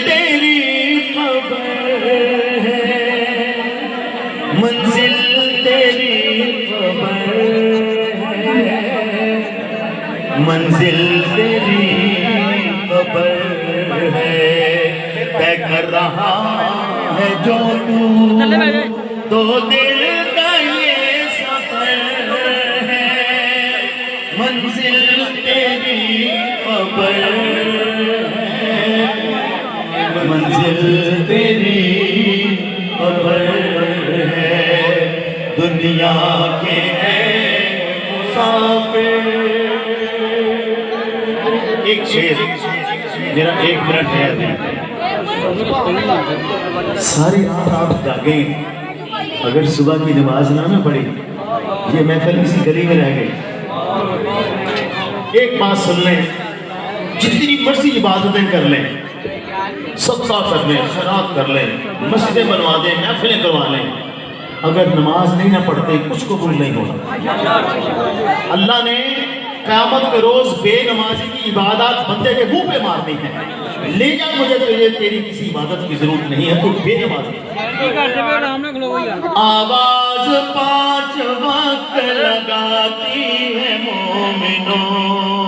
तेरी खबर है, मंजिल तेरी खबर है, मंजिल तेरी खबर है। तय कर रहा है जो तू तो दिल का ये सफर है, मंजिल तेरी खबर है, मंजिल तेरी खबर है। दुनिया के मुसाफिर। एक शेर, मेरा 1 मिनट है। सारी रात आप जागे, अगर सुबह की नमाज ना पढ़ी, ये महफिल किसी गली में रह गई। एक बात सुन लें, जितनी मर्जी इबादतें कर लें, सदका कर लें, खैरात कर लें, मस्जिदें बनवा दें, महफिलें करवा लें, अगर नमाज नहीं ना पढ़ते कुछ कबूल नहीं होगा। अल्लाह ने क़यामत के रोज बेनमाजी की इबादत बंदे के मुंह पे मारनी है। ले जा मुझे, तो ये तेरी किसी इबादत की जरूरत नहीं है, तू बेनमाजी। आवाज 5 वक्त लगाती है मोमिनों,